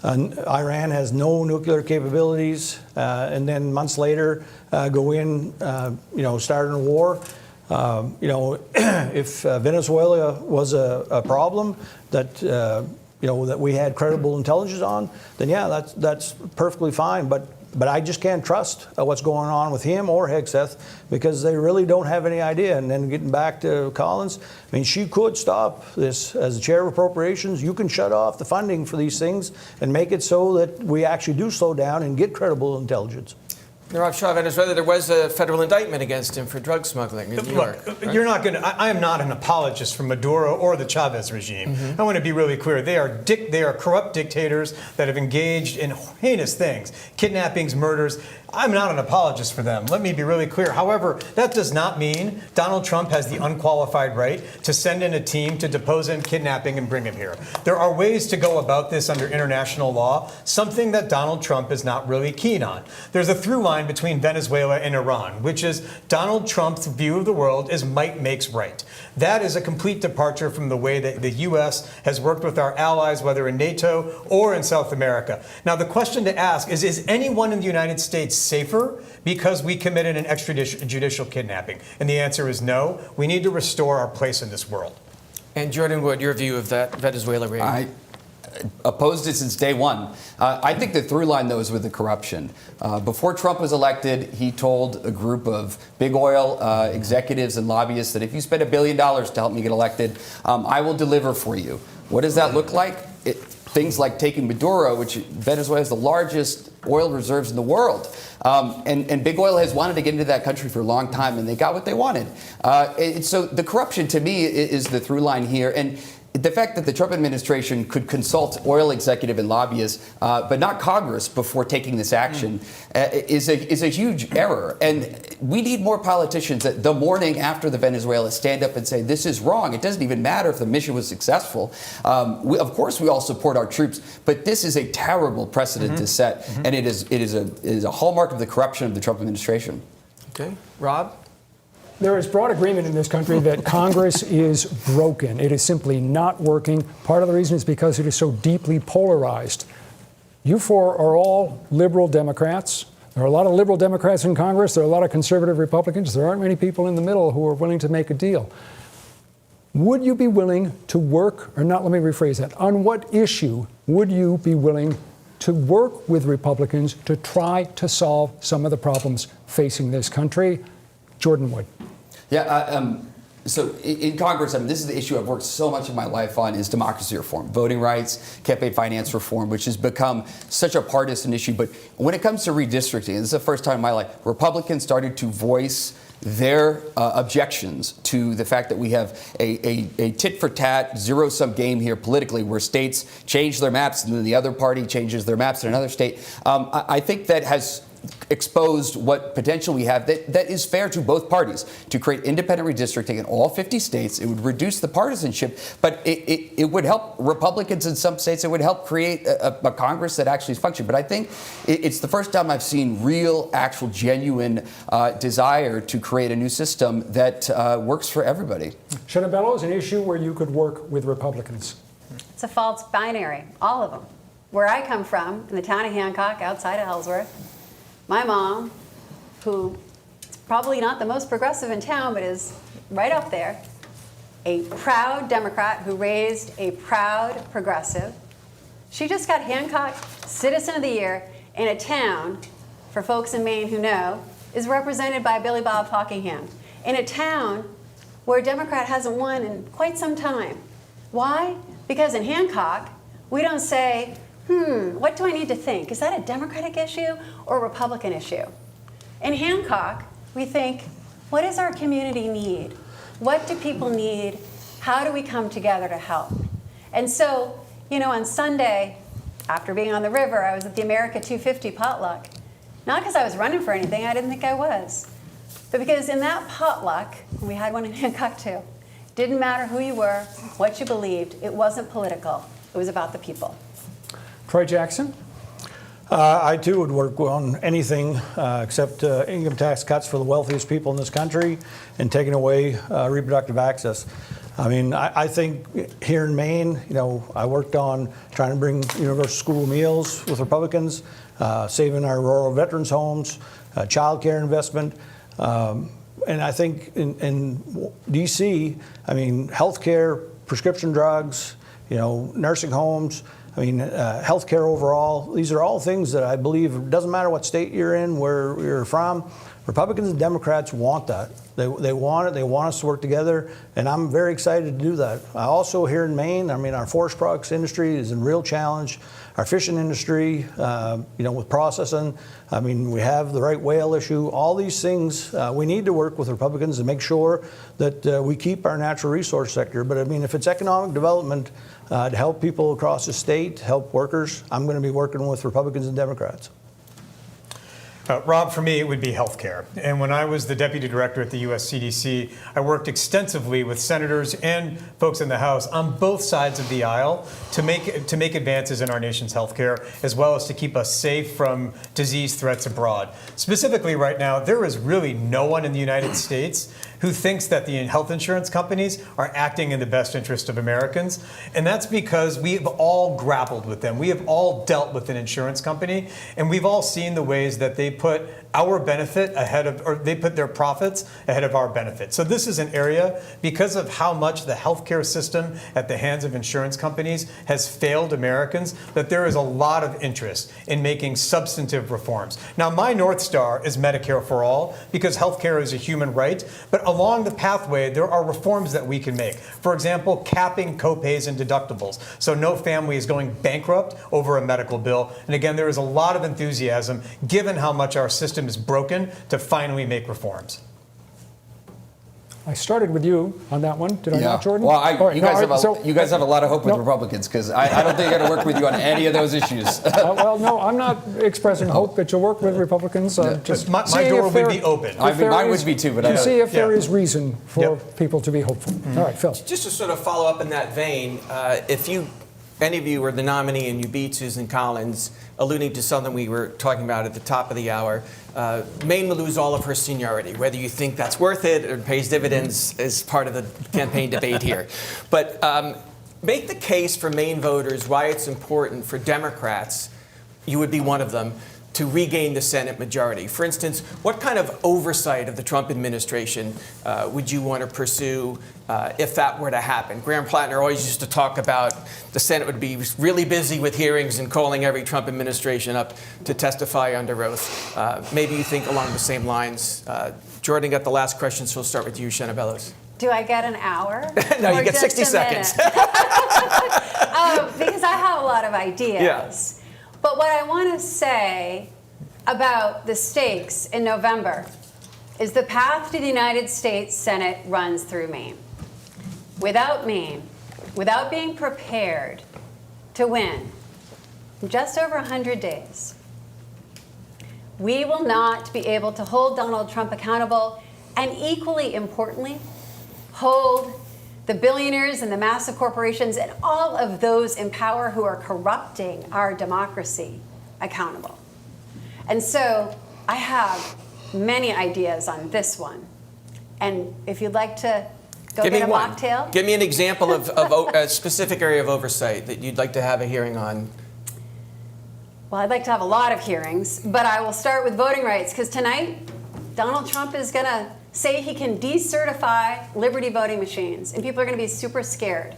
Iran has no nuclear capabilities, and then months later go in, starting a war. If Venezuela was a problem that that we had credible intelligence on, then yeah, that's perfectly fine. But I just can't trust what's going on with him or Hegseth, because they really don't have any idea. And then getting back to Collins, I mean, she could stop this as the chair of appropriations. You can shut off the funding for these things and make it so that we actually do slow down and get credible intelligence. Nirav Shah, Venezuela, there was a federal indictment against him for drug smuggling in New York. Right? You're not going to. I am not an apologist for Maduro or the Chavez regime. I want to be really clear. They are corrupt dictators that have engaged in heinous things, kidnappings, murders. I'm not an apologist for them. Let me be really clear. However, that does not mean Donald Trump has the unqualified right to send in a team to depose him, kidnapping, and bring him here. There are ways to go about this under international law, something that Donald Trump is not really keen on. There's a through line between Venezuela and Iran, which is Donald Trump's view of the world is might makes right. That is a complete departure from the way that the U.S. has worked with our allies, whether in NATO or in South America. Now, the question to ask is anyone in the United States safer because we committed an extrajudicial kidnapping? And the answer is no. We need to restore our place in this world. And Jordan Wood, your view of that Venezuela raid? I opposed it since day one. I think the through line, though, is with the corruption. Before Trump was elected, he told a group of big oil executives and lobbyists that if you spend $1 billion to help me get elected, I will deliver for you. What does that look like? Things like taking Maduro, which Venezuela has the largest oil reserves in the world. And big oil has wanted to get into that country for a long time, and they got what they wanted. So the corruption, to me, is the through line here. And the fact that the Trump administration could consult oil executive and lobbyists, but not Congress before taking this action, is a huge error. And we need more politicians that the morning after the Venezuela stand up and say, this is wrong. It doesn't even matter if the mission was successful. Of course, we all support our troops, but this is a terrible precedent to set. And it is a hallmark of the corruption of the Trump administration. Okay. Rob? There is broad agreement in this country that Congress is broken. It is simply not working. Part of the reason is because it is so deeply polarized. You four are all liberal Democrats. There are a lot of liberal Democrats in Congress. There are a lot of conservative Republicans. There aren't many people in the middle who are willing to make a deal. Would you be willing to work, or not, let me rephrase that. On what issue would you be willing to work with Republicans to try to solve some of the problems facing this country? Jordan Wood. Yeah, so in Congress, this is the issue I've worked so much of my life on, is democracy reform, voting rights, campaign finance reform, which has become such a partisan issue. But when it comes to redistricting, this is the first time in my life, Republicans started to voice their objections to the fact that we have a tit-for-tat, zero-sum game here politically, where states change their maps and then the other party changes their maps in another state. I think that has exposed what potential we have that is fair to both parties to create independent redistricting in all 50 states. It would reduce the partisanship, but it would help Republicans in some states. It would help create a Congress that actually functions. But I think it's the first time I've seen real, actual, genuine desire to create a new system that works for everybody. Shenna Bellows, an issue where you could work with Republicans. It's a false binary, all of them. Where I come from, in the town of Hancock, outside of Ellsworth, my mom, who is probably not the most progressive in town, but is right up there, a proud Democrat who raised a proud progressive. She just got Hancock Citizen of the Year in a town, for folks in Maine who know, is represented by Billy Bob Fockingham in a town where a Democrat hasn't won in quite some time. Why? Because in Hancock, we don't say, what do I need to think? Is that a Democratic issue or a Republican issue? In Hancock, we think, what does our community need? What do people need? How do we come together to help? And so, on Sunday, after being on the river, I was at the America 250 potluck. Not because I was running for anything, I didn't think I was. But because in that potluck, and we had one in Hancock too, didn't matter who you were, what you believed, it wasn't political. It was about the people. Troy Jackson? I too would work on anything except income tax cuts for the wealthiest people in this country and taking away reproductive access. I mean, I think here in Maine, I worked on trying to bring universal school meals with Republicans, saving our rural veterans homes, child care investment. And I think in D.C., I mean, healthcare, prescription drugs, nursing homes, healthcare overall, these are all things that I believe, it doesn't matter what state you're in, where you're from, Republicans and Democrats want that. They want it, they want us to work together, and I'm very excited to do that. Also here in Maine, our forest products industry is in real challenge. Our fishing industry, with processing, we have the right whale issue. All these things, we need to work with Republicans to make sure that we keep our natural resource sector. But if it's economic development to help people across the state, help workers, I'm going to be working with Republicans and Democrats. Rob, for me, it would be healthcare. And when I was the deputy director at the U.S. CDC, I worked extensively with senators and folks in the House on both sides of the aisle to make advances in our nation's healthcare, as well as to keep us safe from disease threats abroad. Specifically, right now, there is really no one in the United States who thinks that the health insurance companies are acting in the best interest of Americans. And that's because we have all grappled with them. We have all dealt with an insurance company, and we've all seen the ways that they put our benefit ahead of, or they put their profits ahead of our benefit. So this is an area, because of how much the healthcare system at the hands of insurance companies has failed Americans, that there is a lot of interest in making substantive reforms. Now, my North Star is Medicare for all, because healthcare is a human right, but along the pathway, there are reforms that we can make. For example, capping copays and deductibles, so no family is going bankrupt over a medical bill. And again, there is a lot of enthusiasm, given how much our system is broken, to finally make reforms. I started with you on that one. Did I not, Jordan? Well, you guys have a lot of hope with Republicans, because I don't think I'm going to work with you on any of those issues. Well, no, I'm not expressing hope that you'll work with Republicans. Just my door would be open. Mine would be too, but to see if there is reason for people to be hopeful. All right, Phil. Just to sort of follow up in that vein, if any of you were the nominee and you beat Susan Collins, alluding to something we were talking about at the top of the hour, Maine will lose all of her seniority. Whether you think that's worth it or pays dividends is part of the campaign debate here. But make the case for Maine voters why it's important for Democrats, you would be one of them, to regain the Senate majority. For instance, what kind of oversight of the Trump administration would you want to pursue if that were to happen? Graham Platner always used to talk about the Senate would be really busy with hearings and calling every Trump administration up to testify under oath. Maybe you think along the same lines. Jordan got the last question, so we'll start with you, Shenna Bellows. Do I get an hour? No, you get 60 seconds. Because I have a lot of ideas. Yeah. But what I want to say about the stakes in November is the path to the United States Senate runs through Maine. Without Maine, without being prepared to win in just over 100 days, we will not be able to hold Donald Trump accountable, and equally importantly, hold the billionaires and the massive corporations and all of those in power who are corrupting our democracy accountable. And so I have many ideas on this one. And if you'd like to go get a mocktail. Give me an example of a specific area of oversight that you'd like to have a hearing on. Well, I'd like to have a lot of hearings, but I will start with voting rights, because tonight Donald Trump is going to say he can decertify Liberty voting machines, and people are going to be super scared.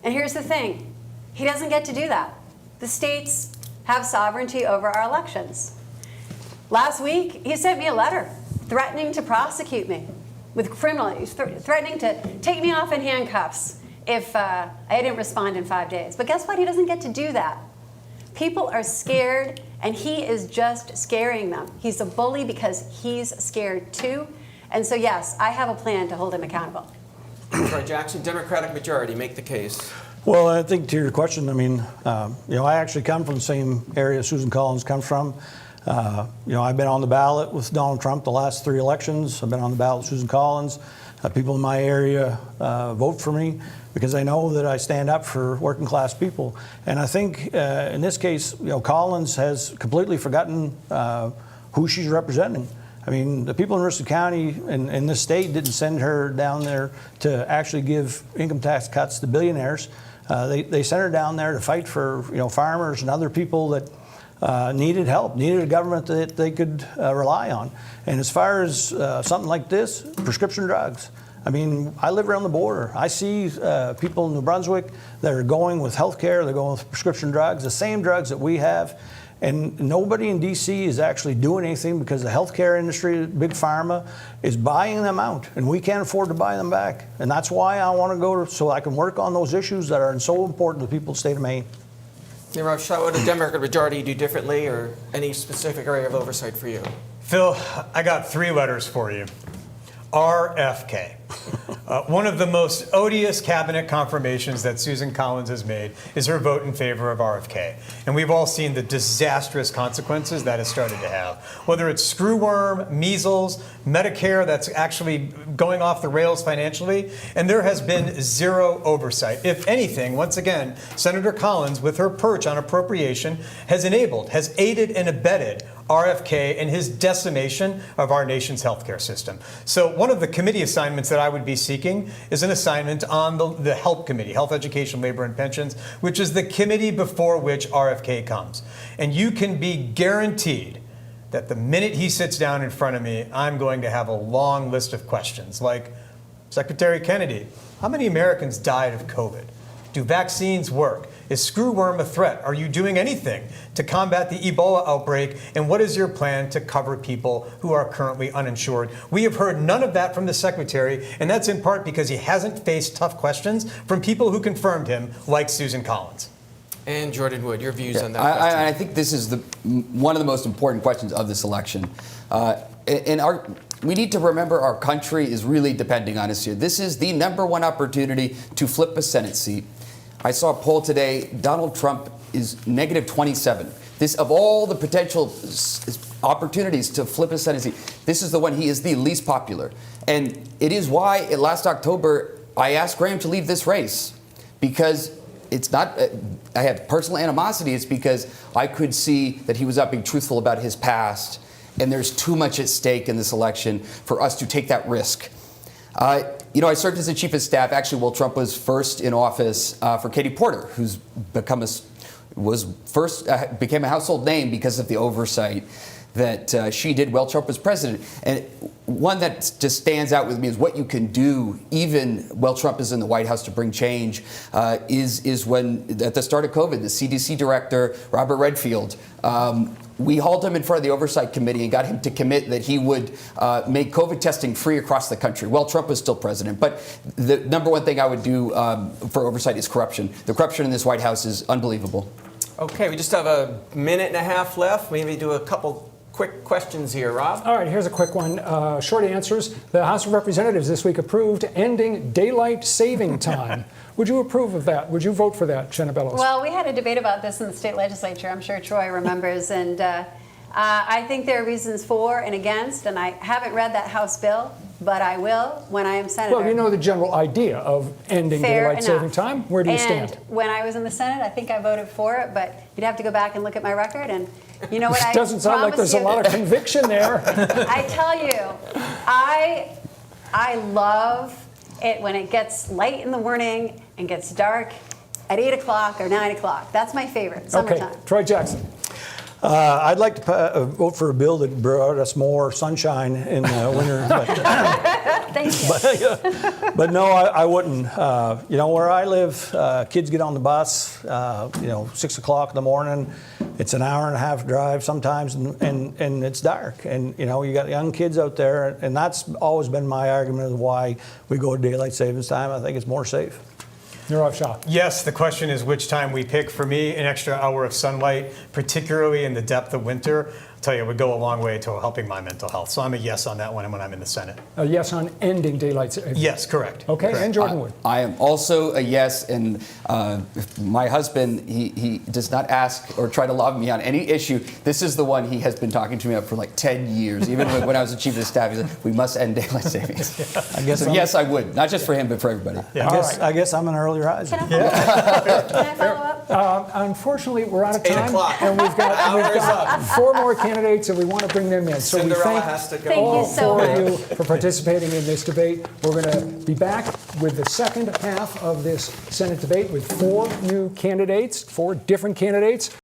And here's the thing. He doesn't get to do that. The states have sovereignty over our elections. Last week, he sent me a letter threatening to prosecute me with criminal. He's threatening to take me off in handcuffs if I didn't respond in 5 days. But guess what? He doesn't get to do that. People are scared, and he is just scaring them. He's a bully because he's scared too. And so, yes, I have a plan to hold him accountable. Troy Jackson, Democratic majority, make the case. Well, I think to your question, I mean, I actually come from the same area Susan Collins comes from. I've been on the ballot with Donald Trump the last 3 elections. I've been on the ballot with Susan Collins. People in my area vote for me because they know that I stand up for working class people. And I think in this case, Collins has completely forgotten who she's representing. I mean, the people in Mercer County and this state didn't send her down there to actually give income tax cuts to billionaires. They sent her down there to fight for farmers and other people that needed help, needed a government that they could rely on. And as far as something like this, prescription drugs. I mean, I live around the border. I see people in New Brunswick that are going with health care, they're going with prescription drugs, the same drugs that we have. And nobody in D.C. is actually doing anything because the healthcare industry, Big Pharma, is buying them out, and we can't afford to buy them back. And that's why I want to go so I can work on those issues that are so important to the people of the state of Maine. Nirav, Shah, what would a Democratic majority do differently, or any specific area of oversight for you? Phil, I got 3 letters for you. RFK. One of the most odious cabinet confirmations that Susan Collins has made is her vote in favor of RFK. And we've all seen the disastrous consequences that has started to have. Whether it's screwworm, measles, Medicare that's actually going off the rails financially, and there has been 0 oversight. If anything, once again, Senator Collins, with her perch on appropriation, has aided and abetted RFK and his decimation of our nation's healthcare system. So one of the committee assignments that I would be seeking is an assignment on the HELP Committee, Health, Education, Labor, and Pensions, which is the committee before which RFK comes. And you can be guaranteed that the minute he sits down in front of me, I'm going to have a long list of questions like, Secretary Kennedy, how many Americans died of COVID? Do vaccines work? Is screwworm a threat? Are you doing anything to combat the Ebola outbreak? And what is your plan to cover people who are currently uninsured? We have heard none of that from the Secretary, and that's in part because he hasn't faced tough questions from people who confirmed him, like Susan Collins. And Jordan Wood, your views on that question? I think this is one of the most important questions of this election. We need to remember our country is really depending on us here. This is the #1 opportunity to flip a Senate seat. I saw a poll today. Donald Trump is -27. This, of all the potential opportunities to flip a Senate seat, this is the one he is the least popular. And it is why last October I asked Graham to leave this race, because it's not, I have personal animosity. It's because I could see that he was not being truthful about his past. And there's too much at stake in this election for us to take that risk. I served as the chief of staff, actually, while Trump was first in office, for Katie Porter, who's became a household name because of the oversight that she did while Trump was president. And one that just stands out with me is what you can do, even while Trump is in the White House, to bring change, is when, at the start of COVID, the CDC director, Robert Redfield, we hauled him in front of the Oversight Committee and got him to commit that he would make COVID testing free across the country while Trump was still president. But the #1 thing I would do for oversight is corruption. The corruption in this White House is unbelievable. Okay, we just have a minute and a half left. Maybe do a couple quick questions here, Rob. All right, here's a quick one. Short answers. The House of Representatives this week approved ending daylight saving time. Would you approve of that? Would you vote for that, Shenna Bellows? Well, we had a debate about this in the state legislature. I'm sure Troy remembers. And I think there are reasons for and against. And I haven't read that House bill, but I will when I am senator. Well, you know the general idea of ending daylight saving time. Where do you stand? And when I was in the Senate, I think I voted for it, but you'd have to go back and look at my record. And you know what? It doesn't sound like there's a lot of conviction there. I tell you, I love it when it gets light in the morning and gets dark at 8 o'clock or 9 o'clock. That's my favorite, summertime. Okay, Troy Jackson. I'd like to vote for a bill that brought us more sunshine in the winter. Thank you. But no, I wouldn't. Where I live, kids get on the bus, 6 o'clock in the morning. It's an hour and a half drive sometimes, and it's dark. And you know, you got young kids out there, and that's always been my argument of why we go to daylight savings time. I think it's more safe. Nirav, Shah. Yes, the question is which time we pick. For me, an extra hour of sunlight, particularly in the depth of winter, I'll tell you, it would go a long way to helping my mental health. So I'm a yes on that one when I'm in the Senate. A yes on ending daylight savings. Yes, correct. Okay, Correct. and Jordan Wood. I am also a yes, and my husband, he does not ask or try to lobby me on any issue. This is the one he has been talking to me about for like 10 years. Even when I was the chief of staff, he said, we must end daylight savings. I guess So yes, I would. Not just for him, but for everybody. I guess I'm an early riser. Can I follow up? Unfortunately, we're out of 8 time, o'clock. and we've got Hour is up. 4 more candidates, and we want to bring them in. So we Cinderella thank has to go. Thank you all so 4 of much. you for participating in this debate. We're going to be back with the second half of this Senate debate with 4 new candidates, 4 different candidates.